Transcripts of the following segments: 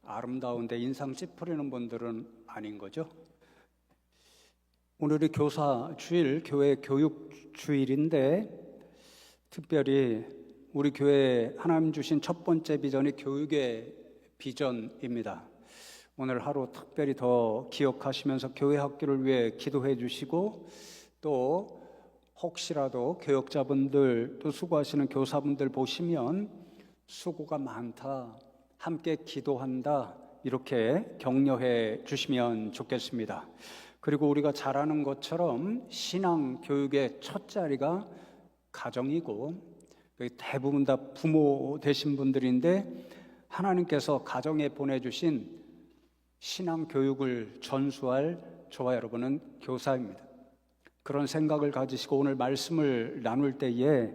아름다운데 인상 찌푸리는 분들은 아닌 거죠. 오늘이 교사 주일, 교회 교육 주일인데 특별히 우리 교회에 하나님 주신 첫 번째 비전이 교육의 비전입니다. 오늘 하루 특별히 더 기억하시면서 교회 학교를 위해 기도해 주시고, 또 혹시라도 교역자분들 또 수고하시는 교사분들 보시면 수고가 많다, 함께 기도한다, 이렇게 격려해 주시면 좋겠습니다. 그리고 우리가 잘 아는 것처럼 신앙 교육의 첫 자리가 가정이고, 대부분 다 부모 되신 분들인데 하나님께서 가정에 보내주신 신앙 교육을 전수할 저와 여러분은 교사입니다. 그런 생각을 가지시고 오늘 말씀을 나눌 때에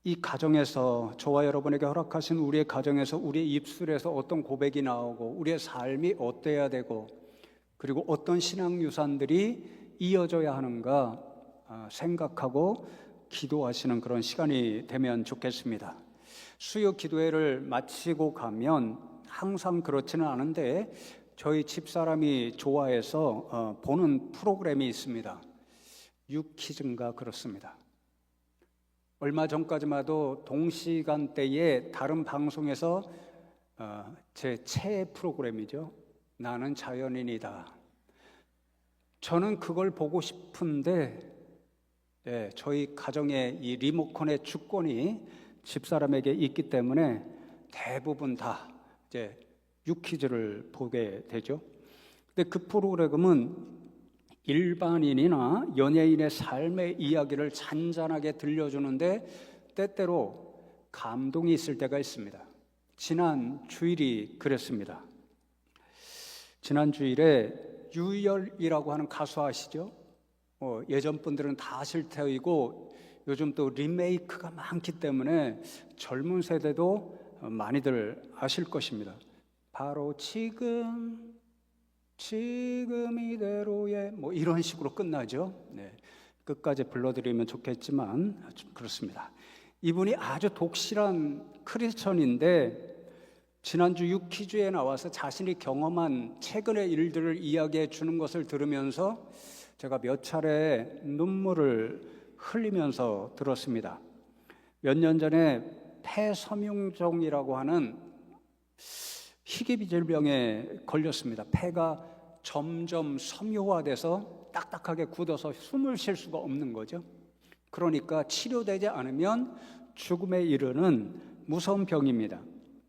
이 가정에서, 저와 여러분에게 허락하신 우리의 가정에서 우리의 입술에서 어떤 고백이 나오고 우리의 삶이 어때야 되고, 그리고 어떤 신앙 유산들이 이어져야 하는가 생각하고 기도하시는 그런 시간이 되면 좋겠습니다. 수요 기도회를 마치고 가면 항상 그렇지는 않은데 저희 집사람이 좋아해서 보는 프로그램이 있습니다. 유퀴즈인가 그렇습니다. 얼마 전까지만 해도 동시간대에 다른 방송에서 제 최애 프로그램이죠. 나는 자연인이다. 저는 그걸 보고 싶은데 저희 가정의 이 리모컨의 주권이 집사람에게 있기 때문에 대부분 다 이제 유퀴즈를 보게 되죠. 근데 그 프로그램은 일반인이나 연예인의 삶의 이야기를 잔잔하게 들려주는데 때때로 감동이 있을 때가 있습니다. 지난 주일이 그랬습니다. 지난 주일에 유열이라고 하는 가수 아시죠? 예전 분들은 다 아실 테이고 요즘 또 리메이크가 많기 때문에 젊은 세대도 많이들 아실 것입니다. 바로 지금 이대로의 이런 식으로 끝나죠. 끝까지 불러드리면 좋겠지만 좀 그렇습니다. 이분이 아주 독실한 크리스천인데 지난주 유퀴즈에 나와서 자신이 경험한 최근의 일들을 이야기해 주는 것을 들으면서 제가 몇 차례 눈물을 흘리면서 들었습니다. 몇 년 전에 폐섬유종이라고 하는 희귀 질병에 걸렸습니다. 폐가 점점 섬유화돼서 딱딱하게 굳어서 숨을 쉴 수가 없는 거죠. 그러니까 치료되지 않으면 죽음에 이르는 무서운 병입니다.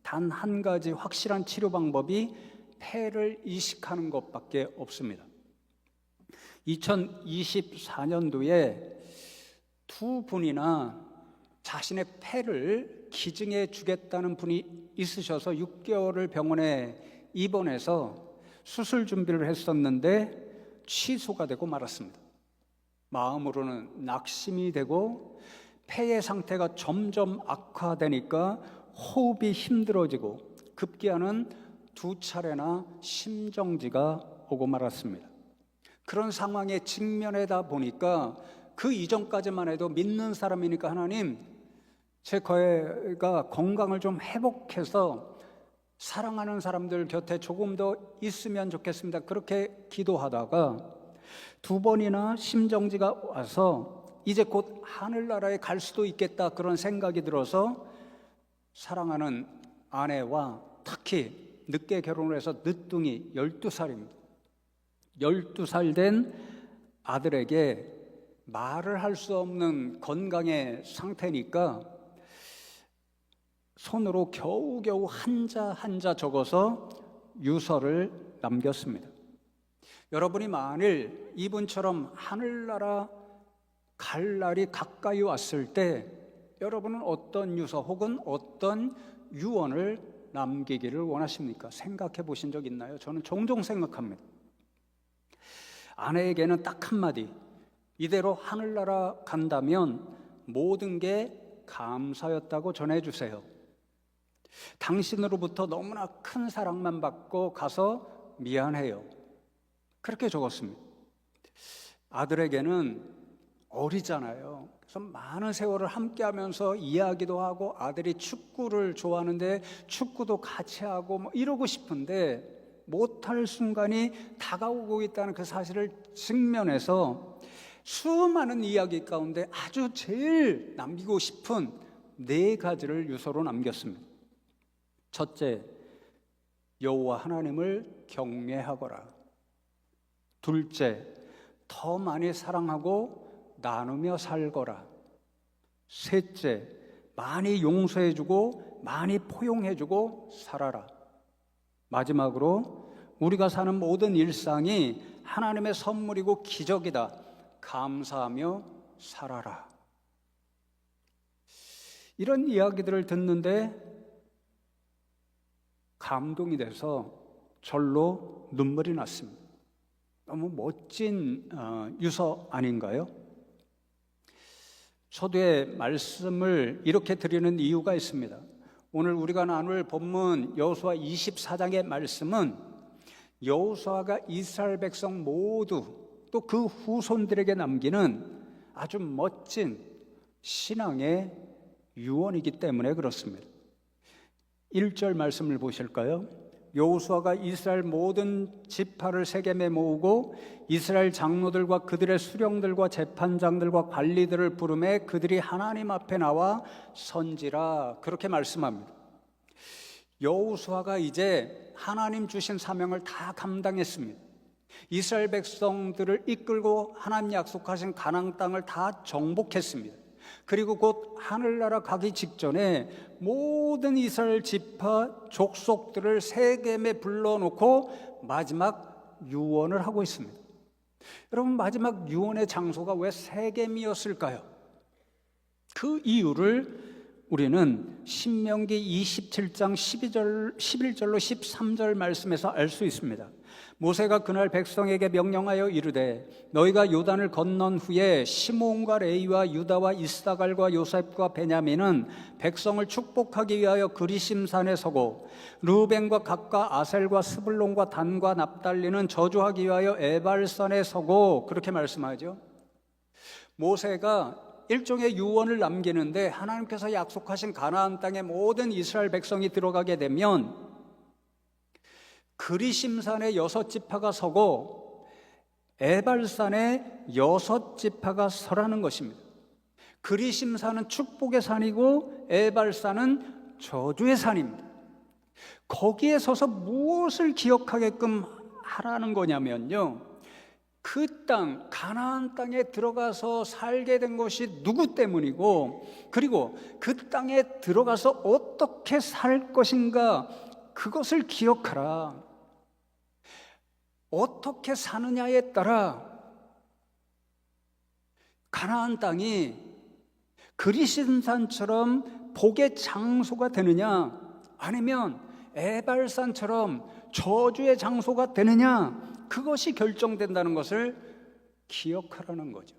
단 한 가지 확실한 치료 방법이 폐를 이식하는 것밖에 없습니다. 2024년도에 두 분이나 자신의 폐를 기증해 주겠다는 분이 있으셔서 6개월을 병원에 입원해서 수술 준비를 했었는데 취소가 되고 말았습니다. 마음으로는 낙심이 되고 폐의 상태가 점점 악화되니까 호흡이 힘들어지고 급기야는 2차례나 심정지가 오고 말았습니다. 그런 상황에 직면하다 보니까 그 이전까지만 해도 믿는 사람이니까 하나님, 제가 건강을 좀 회복해서 사랑하는 사람들 곁에 조금 더 있으면 좋겠습니다. 그렇게 기도하다가 2번이나 심정지가 와서 이제 곧 하늘나라에 갈 수도 있겠다 그런 생각이 들어서 사랑하는 아내와 특히 늦게 결혼을 해서 늦둥이 12살입니다. 12살 된 아들에게 말을 할 수 없는 건강의 상태니까 손으로 겨우겨우 한자 적어서 유서를 남겼습니다. 여러분이 만일 이분처럼 하늘나라 갈 날이 가까이 왔을 때 여러분은 어떤 유서 혹은 어떤 유언을 남기기를 원하십니까? 생각해 보신 적 있나요? 저는 종종 생각합니다. 아내에게는 딱 한마디, 이대로 하늘나라 간다면 모든 게 감사였다고 전해주세요. 당신으로부터 너무나 큰 사랑만 받고 가서 미안해요. 그렇게 적었습니다. 아들에게는 어리잖아요. 그래서 많은 세월을 함께하면서 이야기도 하고 아들이 축구를 좋아하는데 축구도 같이 하고 뭐 이러고 싶은데 못할 순간이 다가오고 있다는 그 사실을 직면해서 수많은 이야기 가운데 아주 제일 남기고 싶은 4가지를 유서로 남겼습니다. 첫째, 여호와 하나님을 경외하거라. 둘째, 더 많이 사랑하고 나누며 살거라. 셋째, 많이 용서해주고 많이 포용해주고 살아라. 마지막으로 우리가 사는 모든 일상이 하나님의 선물이고 기적이다. 감사하며 살아라. 이런 이야기들을 듣는데 감동이 돼서 절로 눈물이 났습니다. 너무 멋진 유서 아닌가요? 초대의 말씀을 이렇게 드리는 이유가 있습니다. 오늘 우리가 나눌 본문 여호수아 24장의 말씀은 여호수아가 이스라엘 백성 모두 또 그 후손들에게 남기는 아주 멋진 신앙의 유언이기 때문에 그렇습니다. 1절 말씀을 보실까요? 여호수아가 이스라엘 모든 지파를 세겜에 모으고 이스라엘 장로들과 그들의 수령들과 재판장들과 관리들을 부르매 그들이 하나님 앞에 나와 선지라, 그렇게 말씀합니다. 여호수아가 이제 하나님 주신 사명을 다 감당했습니다. 이스라엘 백성들을 이끌고 하나님 약속하신 가나안 땅을 다 정복했습니다. 그리고 곧 하늘나라 가기 직전에 모든 이스라엘 지파 족속들을 세겜에 불러놓고 마지막 유언을 하고 있습니다. 여러분, 마지막 유언의 장소가 왜 세겜이었을까요? 그 이유를 우리는 신명기 27장 11절로 13절 말씀에서 알 수 있습니다. 모세가 그날 백성에게 명령하여 이르되 너희가 요단을 건넌 후에 시므온과 레위와 유다와 이스사갈과 요셉과 베냐민은 백성을 축복하기 위하여 그리심산에 서고 르우벤과 gad과 아셀과 스불론과 단과 납달리는 저주하기 위하여 에발산에 서고, 그렇게 말씀하죠. 모세가 일종의 유언을 남기는데 하나님께서 약속하신 가나안 땅에 모든 이스라엘 백성이 들어가게 되면 그리심산에 6지파가 서고 에발산에 6지파가 서라는 것입니다. 그리심산은 축복의 산이고 에발산은 저주의 산입니다. 거기에 서서 무엇을 기억하게끔 하라는 거냐면요, 그 땅, 가나안 땅에 들어가서 살게 된 것이 누구 때문이고, 그리고 그 땅에 들어가서 어떻게 살 것인가, 그것을 기억하라. 어떻게 사느냐에 따라 가나안 땅이 그리심산처럼 복의 장소가 되느냐, 아니면 에발산처럼 저주의 장소가 되느냐, 그것이 결정된다는 것을 기억하라는 거죠.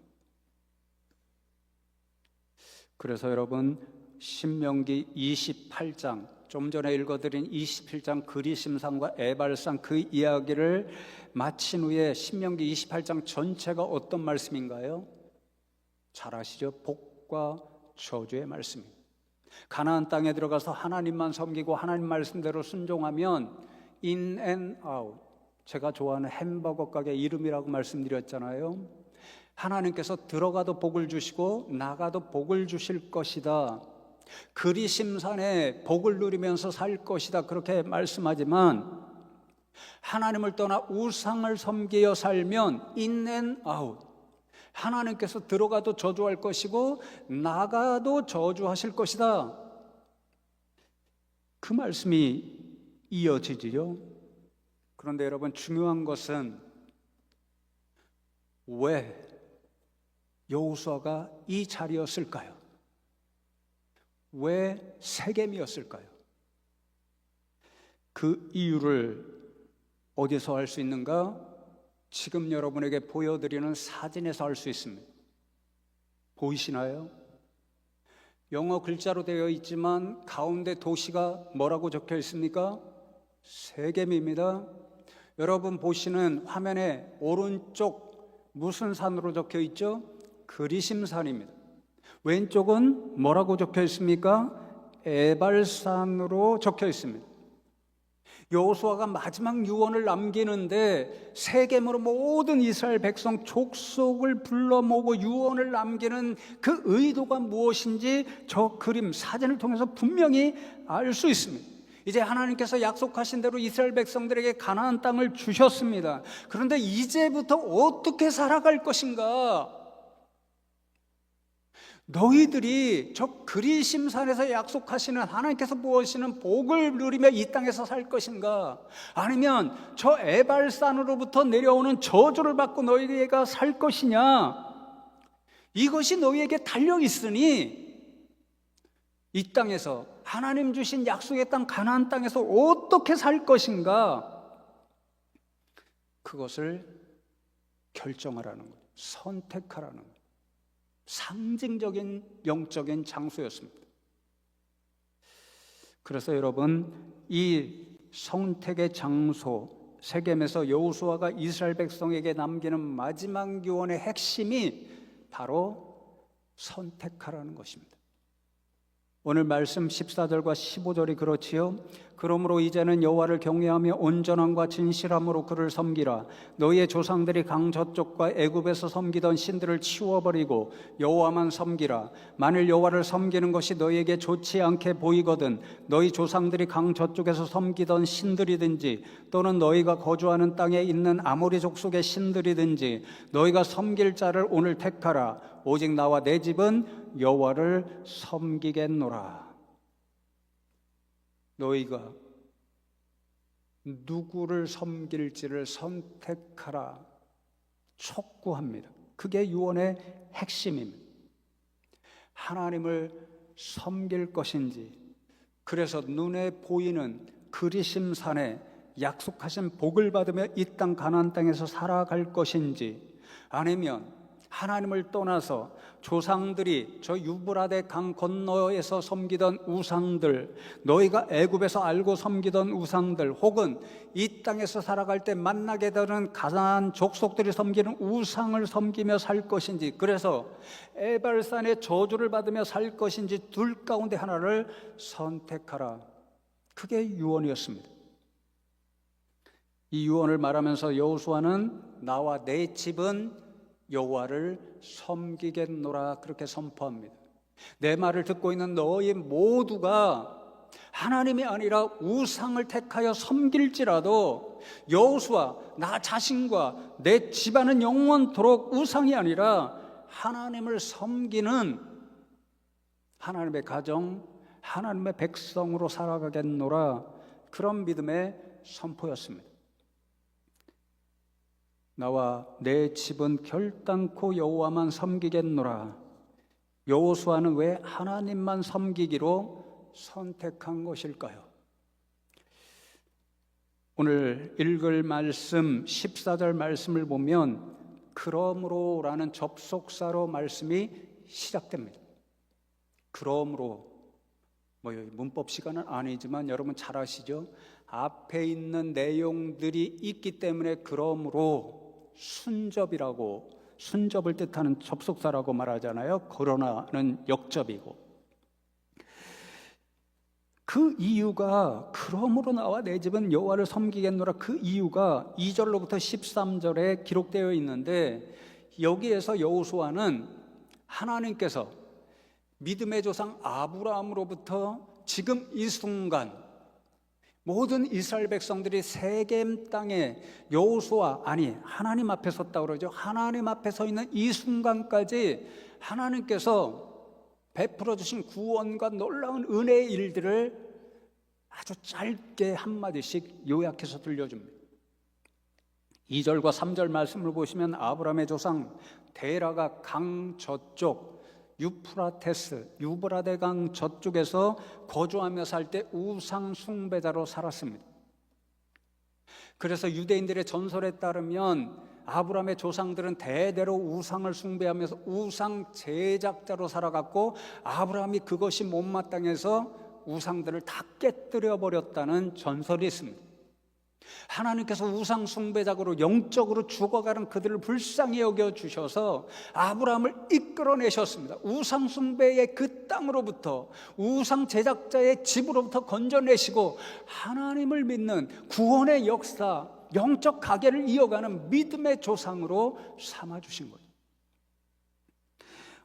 그래서 여러분, 신명기 28장, 좀 전에 읽어드린 27장 그리심산과 에발산 그 이야기를 마친 후에 신명기 28장 전체가 어떤 말씀인가요? 잘 아시죠? 복과 저주의 말씀입니다. 가나안 땅에 들어가서 하나님만 섬기고 하나님 말씀대로 순종하면 in and out, 제가 좋아하는 햄버거 가게 이름이라고 말씀드렸잖아요. 하나님께서 들어가도 복을 주시고 나가도 복을 주실 것이다. 그리심산에 복을 누리면서 살 것이다, 그렇게 말씀하지만 하나님을 떠나 우상을 섬기어 살면 in and out, 하나님께서 들어가도 저주할 것이고 나가도 저주하실 것이다, 그 말씀이 이어지지요. 그런데 여러분, 중요한 것은 왜 여호수아가 이 자리였을까요? 왜 세겜이었을까요? 그 이유를 어디서 알 수 있는가? 지금 여러분에게 보여드리는 사진에서 알 수 있습니다. 보이시나요? 영어 글자로 되어 있지만 가운데 도시가 뭐라고 적혀 있습니까? 세겜입니다. 여러분 보시는 화면의 오른쪽 무슨 산으로 적혀 있죠? 그리심산입니다. 왼쪽은 뭐라고 적혀 있습니까? 에발산으로 적혀 있습니다. 여호수아가 마지막 유언을 남기는데 세겜으로 모든 이스라엘 백성 족속을 불러 모으고 유언을 남기는 그 의도가 무엇인지 저 그림, 사진을 통해서 분명히 알 수 있습니다. 이제 하나님께서 약속하신 대로 이스라엘 백성들에게 가나안 땅을 주셨습니다. 그런데 이제부터 어떻게 살아갈 것인가? 너희들이 저 그리심산에서 약속하시는 하나님께서 부어주시는 복을 누리며 이 땅에서 살 것인가? 아니면 저 에발산으로부터 내려오는 저주를 받고 너희가 살 것이냐? 이것이 너희에게 달려 있으니 이 땅에서 하나님 주신 약속의 땅 가나안 땅에서 어떻게 살 것인가? 그것을 결정하라는 거예요. 선택하라는 거예요. 상징적인 영적인 장소였습니다. 그래서 여러분, 이 선택의 장소 세겜에서 여호수아가 이스라엘 백성에게 남기는 마지막 유언의 핵심이 바로 선택하라는 것입니다. 오늘 말씀 14절과 15절이 그렇지요. 그러므로 이제는 여호와를 경외하며 온전함과 진실함으로 그를 섬기라. 너희의 조상들이 강 저쪽과 애굽에서 섬기던 신들을 치워버리고 여호와만 섬기라. 만일 여호와를 섬기는 것이 너희에게 좋지 않게 보이거든 너희 조상들이 강 저쪽에서 섬기던 신들이든지 또는 너희가 거주하는 땅에 있는 아모리 족속의 신들이든지 너희가 섬길 자를 오늘 택하라. 오직 나와 내 집은 여호와를 섬기겠노라. 너희가 누구를 섬길지를 선택하라 촉구합니다. 그게 유언의 핵심입니다. 하나님을 섬길 것인지, 그래서 눈에 보이는 그리심산에 약속하신 복을 받으며 이 땅 가나안 땅에서 살아갈 것인지, 아니면 하나님을 떠나서 조상들이 저 유브라데 강 건너에서 섬기던 우상들, 너희가 애굽에서 알고 섬기던 우상들, 혹은 이 땅에서 살아갈 때 만나게 되는 가나안 족속들이 섬기는 우상을 섬기며 살 것인지, 그래서 에발산의 저주를 받으며 살 것인지 둘 가운데 하나를 선택하라. 그게 유언이었습니다. 이 유언을 말하면서 여호수아는 나와 내 집은 여호와를 섬기겠노라 그렇게 선포합니다. 내 말을 듣고 있는 너희 모두가 하나님이 아니라 우상을 택하여 섬길지라도 여호수아, 나 자신과 내 집안은 영원토록 우상이 아니라 하나님을 섬기는 하나님의 가정, 하나님의 백성으로 살아가겠노라, 그런 믿음의 선포였습니다. 나와 내 집은 결단코 여호와만 섬기겠노라. 여호수아는 왜 하나님만 섬기기로 선택한 것일까요? 오늘 읽을 말씀 14절 말씀을 보면 그러므로 라는 접속사로 말씀이 시작됩니다. 그러므로, 문법 시간은 아니지만 여러분 잘 아시죠? 앞에 있는 내용들이 있기 때문에 그러므로 순접이라고, 순접을 뜻하는 접속사라고 말하잖아요. 그러나는 역접이고, 그 이유가, 그러므로 나와 내 집은 여호와를 섬기겠노라, 그 이유가 2절로부터 13절에 기록되어 있는데, 여기에서 여호수아는 하나님께서 믿음의 조상 아브라함으로부터 지금 이 순간 모든 이스라엘 백성들이 세겜 땅에 여호수아, 아니 하나님 앞에 섰다고 그러죠. 하나님 앞에 서 있는 이 순간까지 하나님께서 베풀어 주신 구원과 놀라운 은혜의 일들을 아주 짧게 한마디씩 요약해서 들려줍니다. 2절과 3절 말씀을 보시면 아브라함의 조상 데라가 강 저쪽 유프라테스, 유브라데 강 저쪽에서 거주하며 살 때 우상 숭배자로 살았습니다. 그래서 유대인들의 전설에 따르면 아브라함의 조상들은 대대로 우상을 숭배하면서 우상 제작자로 살아갔고, 아브라함이 그것이 못마땅해서 우상들을 다 깨뜨려 버렸다는 전설이 있습니다. 하나님께서 우상 숭배자로 영적으로 죽어가는 그들을 불쌍히 여겨 주셔서 아브라함을 이끌어내셨습니다. 우상 숭배의 그 땅으로부터, 우상 제작자의 집으로부터 건져내시고 하나님을 믿는 구원의 역사, 영적 가계를 이어가는 믿음의 조상으로 삼아주신 거죠.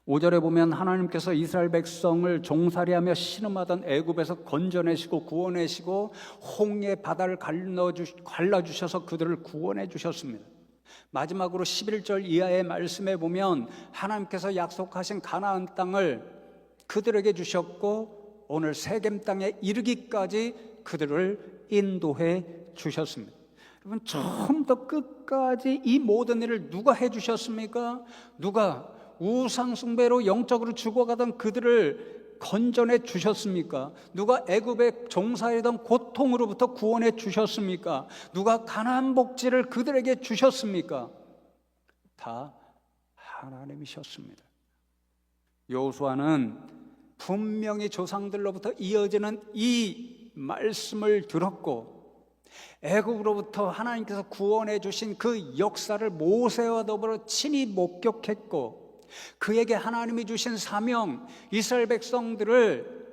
5절에 보면 하나님께서 이스라엘 백성을 종살이하며 신음하던 애굽에서 건져내시고 구원내시고 홍해 바다를 갈라주셔서 그들을 구원해 주셨습니다. 마지막으로 11절 이하의 말씀에 보면 하나님께서 약속하신 가나안 땅을 그들에게 주셨고 오늘 세겜 땅에 이르기까지 그들을 인도해 주셨습니다. 여러분, 처음부터 끝까지 이 모든 일을 누가 해 주셨습니까? 누가 우상 숭배로 영적으로 죽어가던 그들을 건져내 주셨습니까? 누가 애굽의 종살이던 고통으로부터 구원해 주셨습니까? 누가 가나안 복지를 그들에게 주셨습니까? 다 하나님이셨습니다. 여호수아는 분명히 조상들로부터 이어지는 이 말씀을 들었고 애굽으로부터 하나님께서 구원해 주신 그 역사를 모세와 더불어 친히 목격했고 그에게 하나님이 주신 사명, 이스라엘 백성들을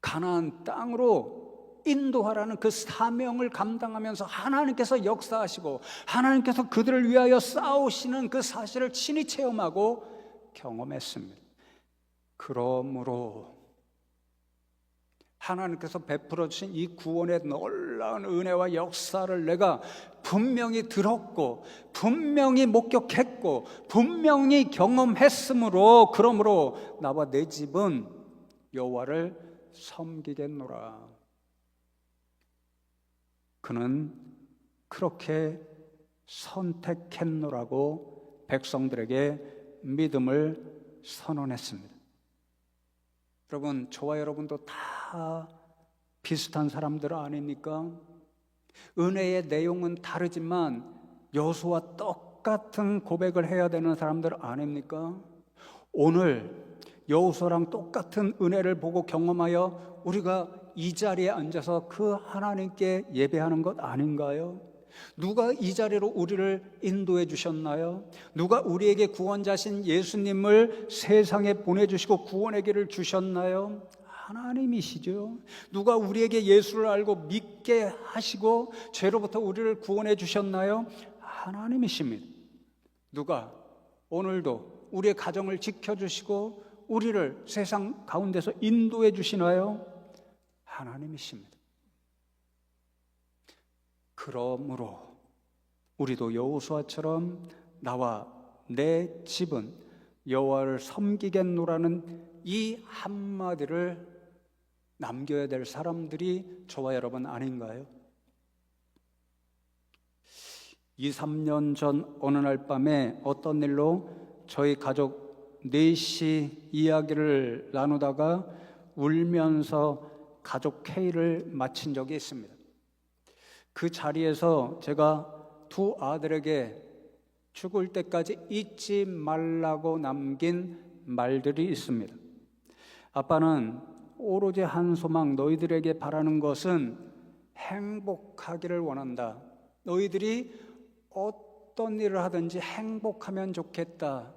가나안 땅으로 인도하라는 그 사명을 감당하면서 하나님께서 역사하시고 하나님께서 그들을 위하여 싸우시는 그 사실을 친히 체험하고 경험했습니다. 그러므로 하나님께서 베풀어 주신 이 구원의 놀라운 은혜와 역사를 내가 분명히 들었고 분명히 목격했고 분명히 경험했으므로 그러므로 나와 내 집은 여호와를 섬기겠노라. 그는 그렇게 선택했노라고 백성들에게 믿음을 선언했습니다. 여러분, 저와 여러분도 다 비슷한 사람들 아닙니까? 은혜의 내용은 다르지만 여호수아와 똑같은 고백을 해야 되는 사람들 아닙니까? 오늘 여호수아랑 똑같은 은혜를 보고 경험하여 우리가 이 자리에 앉아서 그 하나님께 예배하는 것 아닌가요? 누가 이 자리로 우리를 인도해 주셨나요? 누가 우리에게 구원자신 예수님을 세상에 보내주시고 구원의 길을 주셨나요? 하나님이시죠. 누가 우리에게 예수를 알고 믿게 하시고 죄로부터 우리를 구원해 주셨나요? 하나님이십니다. 누가 오늘도 우리의 가정을 지켜주시고 우리를 세상 가운데서 인도해 주시나요? 하나님이십니다. 그러므로 우리도 여호수아처럼 나와 내 집은 여호와를 섬기겠노라는 이 한마디를 남겨야 될 사람들이 저와 여러분 아닌가요? 2, 3년 전 어느 날 밤에 어떤 일로 저희 가족 넷이 이야기를 나누다가 울면서 가족 회의를 마친 적이 있습니다. 그 자리에서 제가 두 아들에게 죽을 때까지 잊지 말라고 남긴 말들이 있습니다. 아빠는 오로지 한 소망, 너희들에게 바라는 것은 행복하기를 원한다. 너희들이 어떤 일을 하든지 행복하면 좋겠다.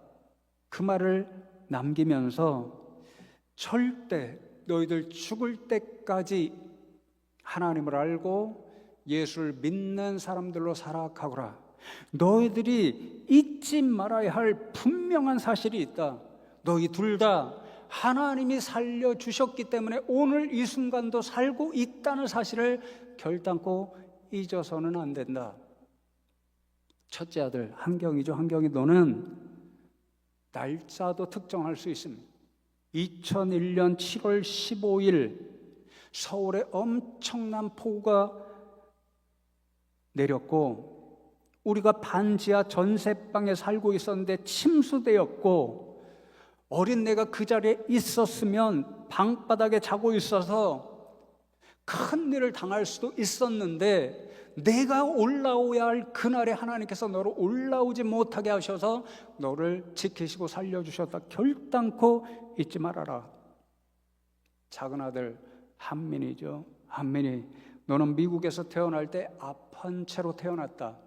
그 말을 남기면서 절대 너희들 죽을 때까지 하나님을 알고 예수를 믿는 사람들로 살아가거라. 너희들이 잊지 말아야 할 분명한 사실이 있다. 너희 둘 다 하나님이 살려주셨기 때문에 오늘 이 순간도 살고 있다는 사실을 결단코 잊어서는 안 된다. 첫째 아들 한경이죠. 한경이 너는 날짜도 특정할 수 있습니다. 2001년 7월 15일 서울에 엄청난 폭우가 내렸고 우리가 반지하 전세방에 살고 있었는데 침수되었고 어린애가 그 자리에 있었으면 방바닥에 자고 있어서 큰일을 당할 수도 있었는데 내가 올라오야 할 그날에 하나님께서 너를 올라오지 못하게 하셔서 너를 지키시고 살려주셨다. 결단코 잊지 말아라. 작은 아들 한민이죠. 한민이 너는 미국에서 태어날 때 아픈 채로 태어났다.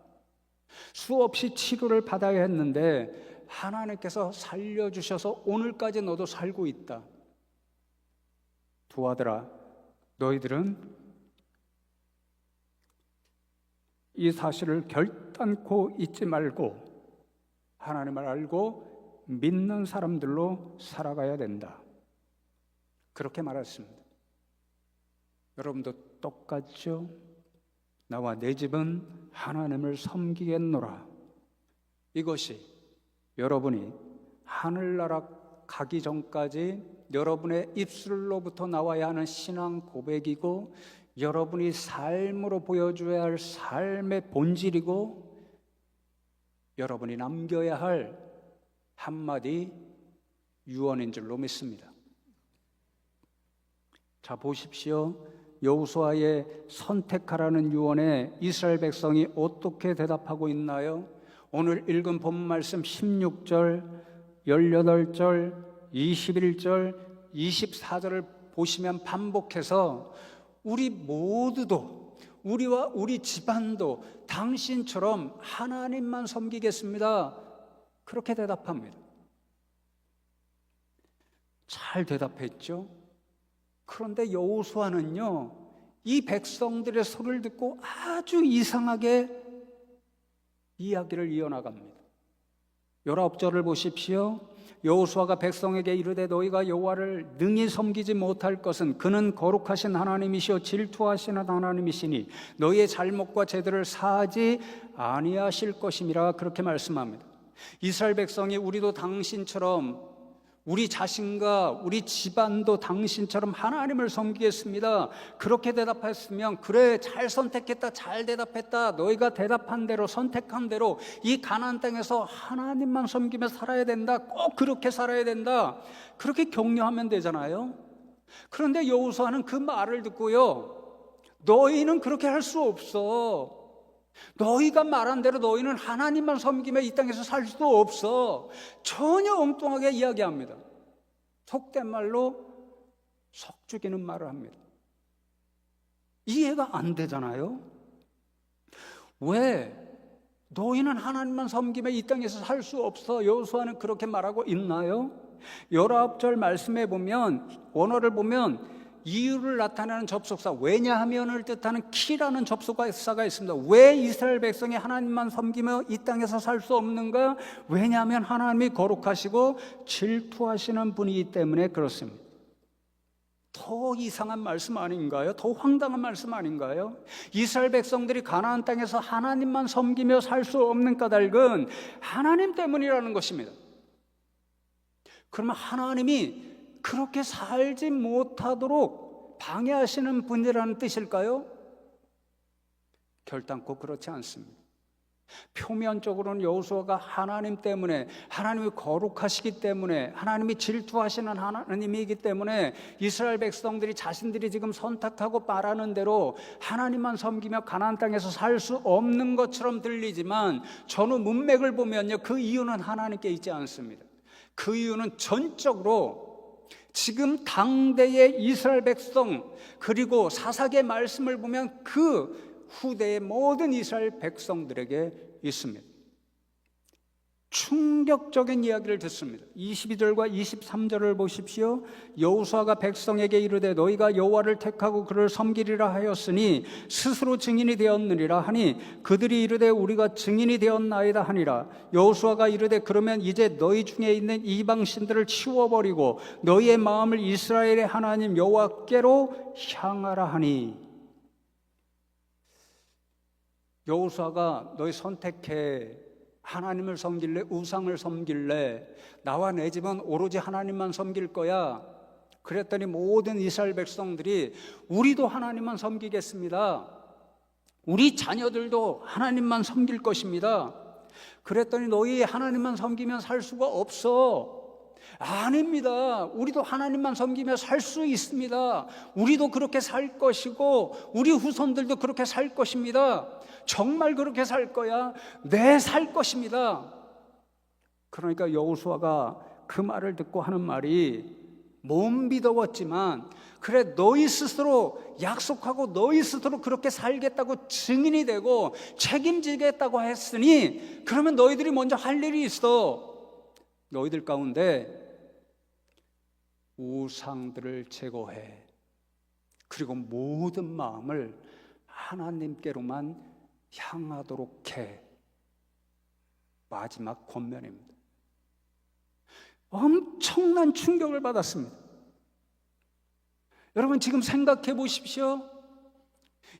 수없이 치료를 받아야 했는데 하나님께서 살려주셔서 오늘까지 너도 살고 있다. 두 아들아, 너희들은 이 사실을 결단코 잊지 말고 하나님을 알고 믿는 사람들로 살아가야 된다. 그렇게 말했습니다. 여러분도 똑같죠? 나와 내 집은 하나님을 섬기겠노라. 이것이 여러분이 하늘나라 가기 전까지 여러분의 입술로부터 나와야 하는 신앙 고백이고, 여러분이 삶으로 보여줘야 할 삶의 본질이고, 여러분이 남겨야 할 한마디 유언인 줄로 믿습니다. 자, 보십시오. 여호수아의 선택하라는 유언에 이스라엘 백성이 어떻게 대답하고 있나요? 오늘 읽은 본문 말씀 16절, 18절, 21절, 24절을 보시면 반복해서 우리 모두도, 우리와 우리 집안도 당신처럼 하나님만 섬기겠습니다. 그렇게 대답합니다. 잘 대답했죠? 그런데 여호수아는요, 이 백성들의 소리를 듣고 아주 이상하게 이야기를 이어나갑니다. 19절을 보십시오. 여호수아가 백성에게 이르되 너희가 여호와를 능히 섬기지 못할 것은 그는 거룩하신 하나님이시오 질투하시는 하나님이시니 너희의 잘못과 죄들을 사하지 아니하실 것임이라. 그렇게 말씀합니다. 이스라엘 백성이 우리도 당신처럼, 우리 자신과 우리 집안도 당신처럼 하나님을 섬기겠습니다. 그렇게 대답했으면, 그래, 잘 선택했다, 잘 대답했다, 너희가 대답한 대로, 선택한 대로 이 가나안 땅에서 하나님만 섬기며 살아야 된다, 꼭 그렇게 살아야 된다, 그렇게 격려하면 되잖아요. 그런데 여호수아는 그 말을 듣고요, 너희는 그렇게 할 수 없어. 너희가 말한 대로 너희는 하나님만 섬기며 이 땅에서 살 수도 없어. 전혀 엉뚱하게 이야기합니다. 속된 말로 속 죽이는 말을 합니다. 이해가 안 되잖아요. 왜 너희는 하나님만 섬기며 이 땅에서 살 수 없어? 여호수아는 그렇게 말하고 있나요? 19절 말씀에 보면, 원어를 보면 이유를 나타내는 접속사, 왜냐하면을 뜻하는 키라는 접속사가 있습니다. 왜 이스라엘 백성이 하나님만 섬기며 이 땅에서 살 수 없는가? 왜냐하면 하나님이 거룩하시고 질투하시는 분이기 때문에 그렇습니다. 더 이상한 말씀 아닌가요? 더 황당한 말씀 아닌가요? 이스라엘 백성들이 가나안 땅에서 하나님만 섬기며 살 수 없는 까닭은 하나님 때문이라는 것입니다. 그러면 하나님이 그렇게 살지 못하도록 방해하시는 분이라는 뜻일까요? 결단코 그렇지 않습니다. 표면적으로는 여호수아가 하나님 때문에, 하나님이 거룩하시기 때문에, 하나님이 질투하시는 하나님이기 때문에 이스라엘 백성들이 자신들이 지금 선택하고 말하는 대로 하나님만 섬기며 가나안 땅에서 살 수 없는 것처럼 들리지만, 전후 문맥을 보면요, 그 이유는 하나님께 있지 않습니다. 그 이유는 전적으로 지금 당대의 이스라엘 백성, 그리고 사사기의 말씀을 보면 그 후대의 모든 이스라엘 백성들에게 있습니다. 충격적인 이야기를 듣습니다. 22절과 23절을 보십시오. 여호수아가 백성에게 이르되 너희가 여호와를 택하고 그를 섬기리라 하였으니 스스로 증인이 되었느니라 하니 그들이 이르되 우리가 증인이 되었나이다 하니라. 여호수아가 이르되 그러면 이제 너희 중에 있는 이방 신들을 치워버리고 너희의 마음을 이스라엘의 하나님 여호와께로 향하라 하니. 여호수아가 너희 선택해, 하나님을 섬길래, 우상을 섬길래, 나와 내 집은 오로지 하나님만 섬길 거야. 그랬더니 모든 이스라엘 백성들이 우리도 하나님만 섬기겠습니다. 우리 자녀들도 하나님만 섬길 것입니다. 그랬더니 너희 하나님만 섬기면 살 수가 없어. 아닙니다. 우리도 하나님만 섬기며 살 수 있습니다. 우리도 그렇게 살 것이고 우리 후손들도 그렇게 살 것입니다. 정말 그렇게 살 거야? 네, 살 것입니다. 그러니까 여호수아가 그 말을 듣고 하는 말이 못 믿어왔지만 그래 너희 스스로 약속하고 너희 스스로 그렇게 살겠다고 증인이 되고 책임지겠다고 했으니 그러면 너희들이 먼저 할 일이 있어. 너희들 가운데 우상들을 제거해. 그리고 모든 마음을 하나님께로만 향하도록 해. 마지막 권면입니다. 엄청난 충격을 받았습니다. 여러분 지금 생각해 보십시오.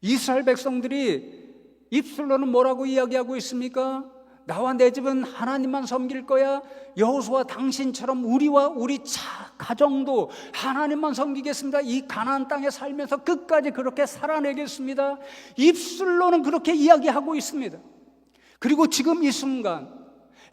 이스라엘 백성들이 입술로는 뭐라고 이야기하고 있습니까? 나와 내 집은 하나님만 섬길 거야. 여호수아 당신처럼 우리와 우리 가정도 하나님만 섬기겠습니다. 이 가나안 땅에 살면서 끝까지 그렇게 살아내겠습니다. 입술로는 그렇게 이야기하고 있습니다. 그리고 지금 이 순간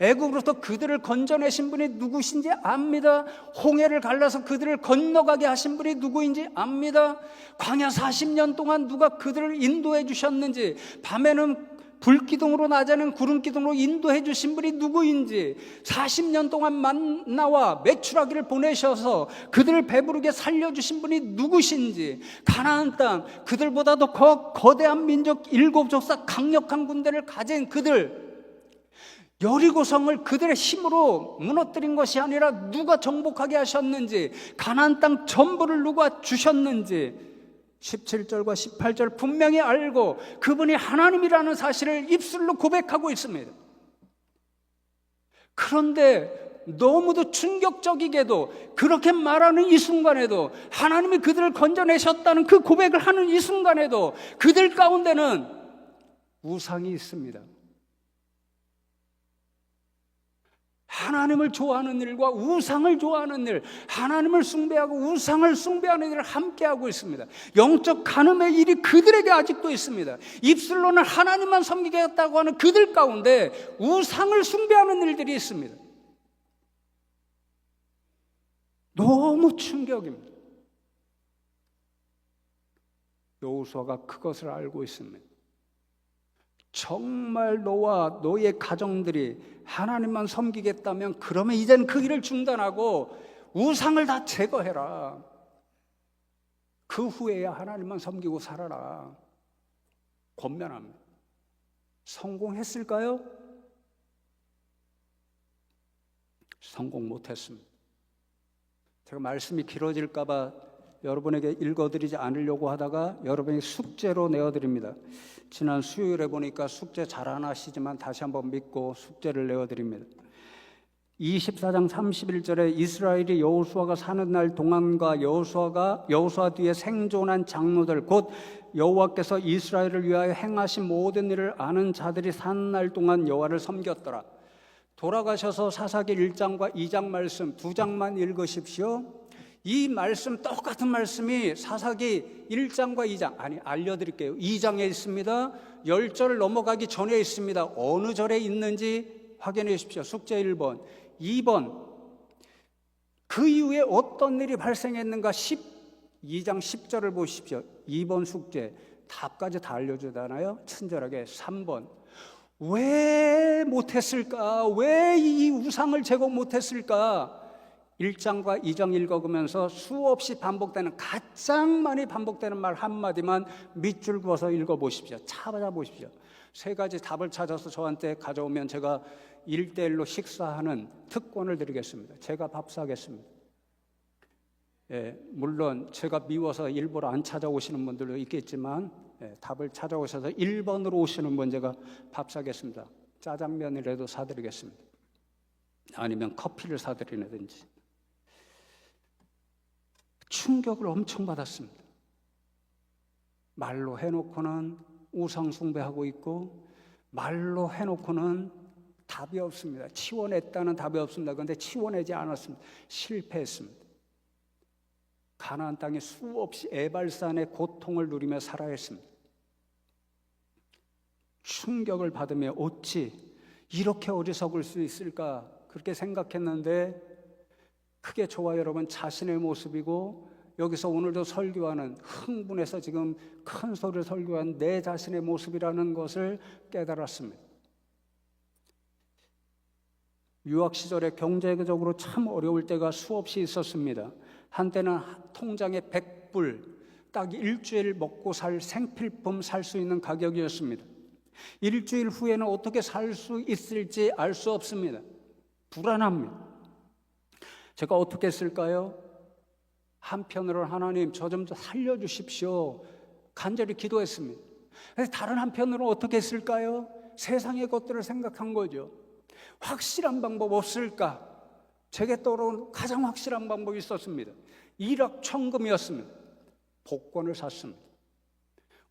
애굽으로부터 그들을 건져내신 분이 누구신지 압니다. 홍해를 갈라서 그들을 건너가게 하신 분이 누구인지 압니다. 광야 40년 동안 누가 그들을 인도해 주셨는지, 밤에는 불기둥으로 낮에는 구름기둥으로 인도해 주신 분이 누구인지, 40년 동안 만나와 메추라기를 보내셔서 그들을 배부르게 살려주신 분이 누구신지, 가나안 땅 그들보다 더 거대한 민족 7족사 강력한 군대를 가진 그들, 여리고성을 그들의 힘으로 무너뜨린 것이 아니라 누가 정복하게 하셨는지, 가나안 땅 전부를 누가 주셨는지 17절과 18절 분명히 알고 그분이 하나님이라는 사실을 입술로 고백하고 있습니다. 그런데 너무도 충격적이게도 그렇게 말하는 이 순간에도, 하나님이 그들을 건져내셨다는 그 고백을 하는 이 순간에도 그들 가운데는 우상이 있습니다. 하나님을 좋아하는 일과 우상을 좋아하는 일, 하나님을 숭배하고 우상을 숭배하는 일을 함께하고 있습니다. 영적 간음의 일이 그들에게 아직도 있습니다. 입술로는 하나님만 섬기겠다고 하는 그들 가운데 우상을 숭배하는 일들이 있습니다. 너무 충격입니다. 여호수아가 그것을 알고 있습니다. 정말 너와 너의 가정들이 하나님만 섬기겠다면 그러면 이제는 그 일을 중단하고 우상을 다 제거해라. 그 후에야 하나님만 섬기고 살아라. 권면합니다. 성공했을까요? 성공 못했습니다. 제가 말씀이 길어질까 봐 여러분에게 읽어드리지 않으려고 하다가 여러분에게 숙제로 내어드립니다. 지난 수요일에 보니까 숙제 잘 안 하시지만 다시 한번 믿고 숙제를 내어드립니다. 24장 31절에 이스라엘이 여호수아가 사는 날 동안과 여호수아 뒤에 생존한 장로들, 곧 여호와께서 이스라엘을 위하여 행하신 모든 일을 아는 자들이 사는 날 동안 여호와를 섬겼더라. 돌아가셔서 사사기 1장과 2장 말씀 2장만 읽으십시오. 이 말씀, 똑같은 말씀이 사사기 1장과 2장, 알려드릴게요. 2장에 있습니다. 10절 넘어가기 전에 있습니다. 어느 절에 있는지 확인해 주십시오. 숙제 1번. 2번, 그 이후에 어떤 일이 발생했는가 12장 10절을 보십시오. 2번 숙제, 답까지 다 알려주잖아요. 친절하게. 3번, 왜 못했을까? 왜 이 우상을 제거 못했을까? 1장과 2장 읽어보면서 수없이 반복되는, 가장 많이 반복되는 말 한마디만 밑줄 그어서 읽어보십시오. 찾아보십시오. 세 가지 답을 찾아서 저한테 가져오면 제가 1대1로 식사하는 특권을 드리겠습니다. 제가 밥 사겠습니다. 물론 제가 미워서 일부러 안 찾아오시는 분들도 있겠지만, 답을 찾아오셔서 1번으로 오시는 분 제가 밥 사겠습니다. 짜장면이라도 사드리겠습니다. 아니면 커피를 사드리든지. 충격을 엄청 받았습니다. 말로 해놓고는 우상 숭배하고 있고, 말로 해놓고는 답이 없습니다. 치워냈다는 답이 없습니다. 그런데 치워내지 않았습니다. 실패했습니다. 가나안 땅에 수없이 에발산의 고통을 누리며 살아야 했습니다. 충격을 받으며 어찌 이렇게 어리석을 수 있을까 그렇게 생각했는데, 크게 저와 여러분 자신의 모습이고, 여기서 오늘도 설교하는, 흥분해서 지금 큰 소리로 설교한 내 자신의 모습이라는 것을 깨달았습니다. 유학 시절에 경제적으로 참 어려울 때가 수없이 있었습니다. 한때는 통장에 100불, 딱 일주일 먹고 살 생필품 살 수 있는 가격이었습니다. 일주일 후에는 어떻게 살 수 있을지 알 수 없습니다. 불안합니다. 제가 어떻게 했을까요? 한편으로 하나님 저 좀 살려주십시오 간절히 기도했습니다. 다른 한편으로 어떻게 했을까요? 세상의 것들을 생각한 거죠. 확실한 방법 없을까? 제게 떠오른 가장 확실한 방법이 있었습니다. 일확천금이었습니다. 복권을 샀습니다.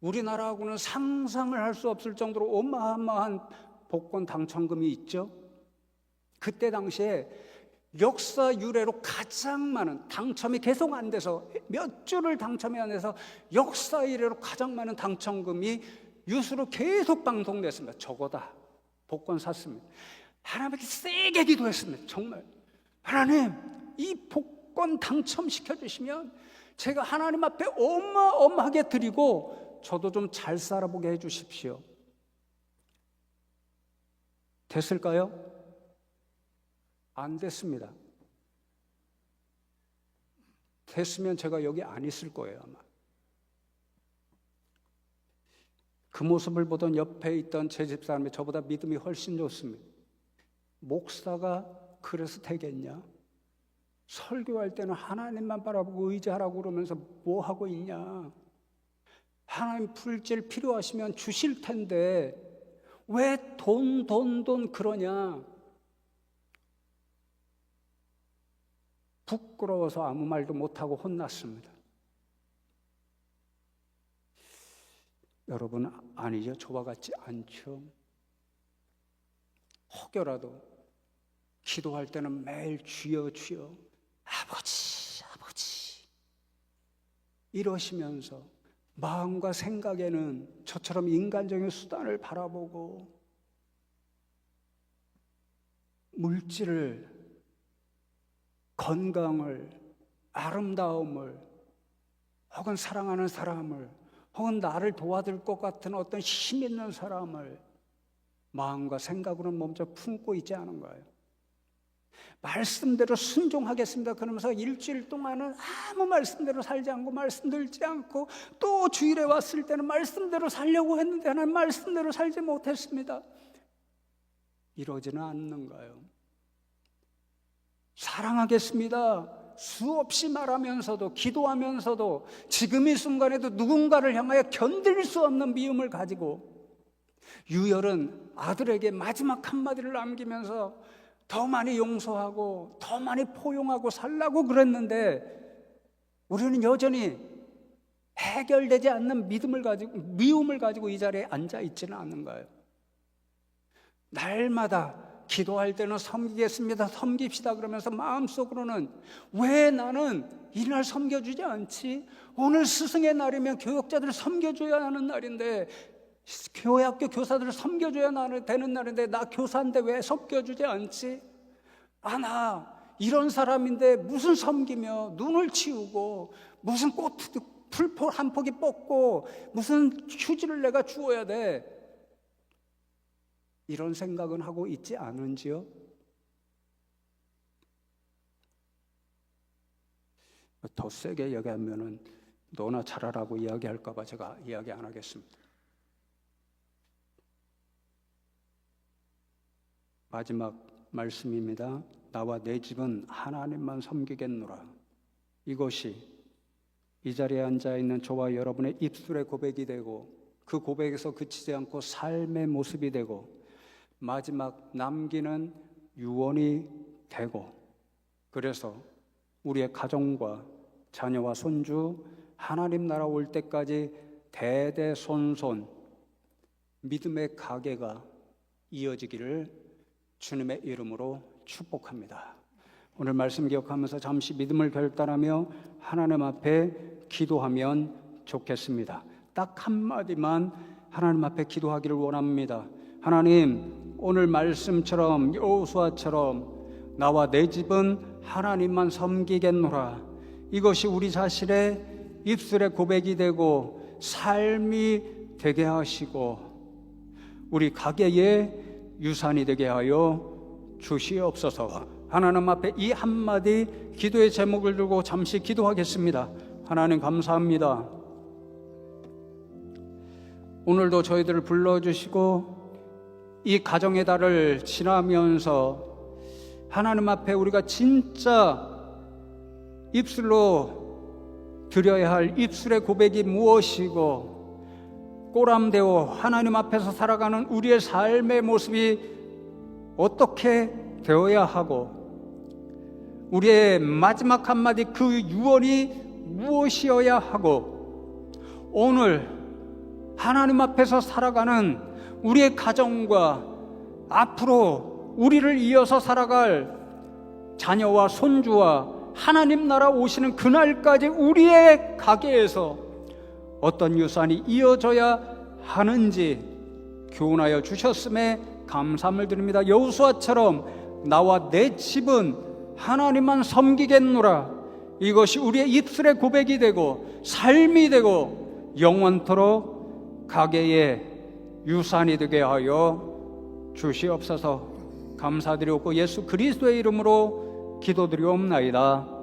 우리나라하고는 상상을 할 수 없을 정도로 어마어마한 복권 당첨금이 있죠. 그때 당시에 역사 유래로 가장 많은, 당첨이 계속 안 돼서 몇 주를 당첨이 안 돼서 역사 이래로 가장 많은 당첨금이 뉴스로 계속 방송됐습니다. 저거다. 복권 샀습니다. 하나님께 세게 기도했습니다. 정말 하나님, 이 복권 당첨시켜 주시면 제가 하나님 앞에 어마어마하게 드리고 저도 좀 잘 살아보게 해 주십시오. 됐을까요? 안 됐습니다. 됐으면 제가 여기 안 있을 거예요, 아마. 그 모습을 보던 옆에 있던 제 집사람이 저보다 믿음이 훨씬 좋습니다. 목사가 그래서 되겠냐? 설교할 때는 하나님만 바라보고 의지하라고 그러면서 뭐 하고 있냐? 하나님 불질 필요하시면 주실 텐데 왜 돈 그러냐? 부끄러워서 아무 말도 못하고 혼났습니다. 여러분 아니죠? 저와 같지 않죠? 혹여라도 기도할 때는 매일 주여 주여 아버지 이러시면서 마음과 생각에는 저처럼 인간적인 수단을 바라보고 물질을, 건강을, 아름다움을, 혹은 사랑하는 사람을, 혹은 나를 도와줄 것 같은 어떤 힘 있는 사람을 마음과 생각으로 먼저 품고 있지 않은가요? 말씀대로 순종하겠습니다 그러면서 일주일 동안은 아무 말씀대로 살지 않고 말씀 들지 않고 또 주일에 왔을 때는 말씀대로 살려고 했는데 하나님 말씀대로 살지 못했습니다. 이러지는 않는가요? 사랑하겠습니다 수없이 말하면서도 기도하면서도 지금 이 순간에도 누군가를 향하여 견딜 수 없는 미움을 가지고 유열은 아들에게 마지막 한마디를 남기면서 더 많이 용서하고 더 많이 포용하고 살라고 그랬는데 우리는 여전히 해결되지 않는 미움을 가지고 이 자리에 앉아 있지는 않는가요? 날마다 기도할 때는 섬기겠습니다 섬깁시다 그러면서 마음속으로는 왜 나는 이날 섬겨주지 않지? 오늘 스승의 날이면 교역자들을 섬겨줘야 하는 날인데 교회 학교 교사들을 섬겨줘야 되는 날인데 나 교사인데 왜 섬겨주지 않지? 나 이런 사람인데 무슨 섬기며 눈을 치우고 무슨 풀 한 포기 뽑고 무슨 휴지를 내가 주어야 돼? 이런 생각은 하고 있지 않은지요? 더 세게 얘기하면은 너나 잘하라고 이야기할까 봐 제가 이야기 안 하겠습니다. 마지막 말씀입니다. 나와 내 집은 하나님만 섬기겠노라. 이것이 이 자리에 앉아있는 저와 여러분의 입술의 고백이 되고 그 고백에서 그치지 않고 삶의 모습이 되고 마지막 남기는 유언이 되고 그래서 우리의 가정과 자녀와 손주 하나님 나라 올 때까지 대대손손 믿음의 가게가 이어지기를 주님의 이름으로 축복합니다. 오늘 말씀 기억하면서 잠시 믿음을 결단하며 하나님 앞에 기도하면 좋겠습니다. 딱 한마디만 하나님 앞에 기도하기를 원합니다. 하나님, 오늘 말씀처럼 여호수아처럼 나와 내 집은 하나님만 섬기겠노라. 이것이 우리 자신의 입술의 고백이 되고 삶이 되게 하시고 우리 가게의 유산이 되게 하여 주시옵소서. 하나님 앞에 이 한마디 기도의 제목을 들고 잠시 기도하겠습니다. 하나님 감사합니다. 오늘도 저희들을 불러주시고 이 가정의 달을 지나면서 하나님 앞에 우리가 진짜 입술로 드려야 할 입술의 고백이 무엇이고 꼬람대어 하나님 앞에서 살아가는 우리의 삶의 모습이 어떻게 되어야 하고 우리의 마지막 한마디 그 유언이 무엇이어야 하고 오늘 하나님 앞에서 살아가는 우리의 가정과 앞으로 우리를 이어서 살아갈 자녀와 손주와 하나님 나라 오시는 그날까지 우리의 가게에서 어떤 유산이 이어져야 하는지 교훈하여 주셨음에 감사함을 드립니다. 여호수아처럼 나와 내 집은 하나님만 섬기겠노라. 이것이 우리의 입술의 고백이 되고 삶이 되고 영원토록 가게의 유산이 되게 하여 주시옵소서. 감사드리옵고 예수 그리스도의 이름으로 기도드리옵나이다.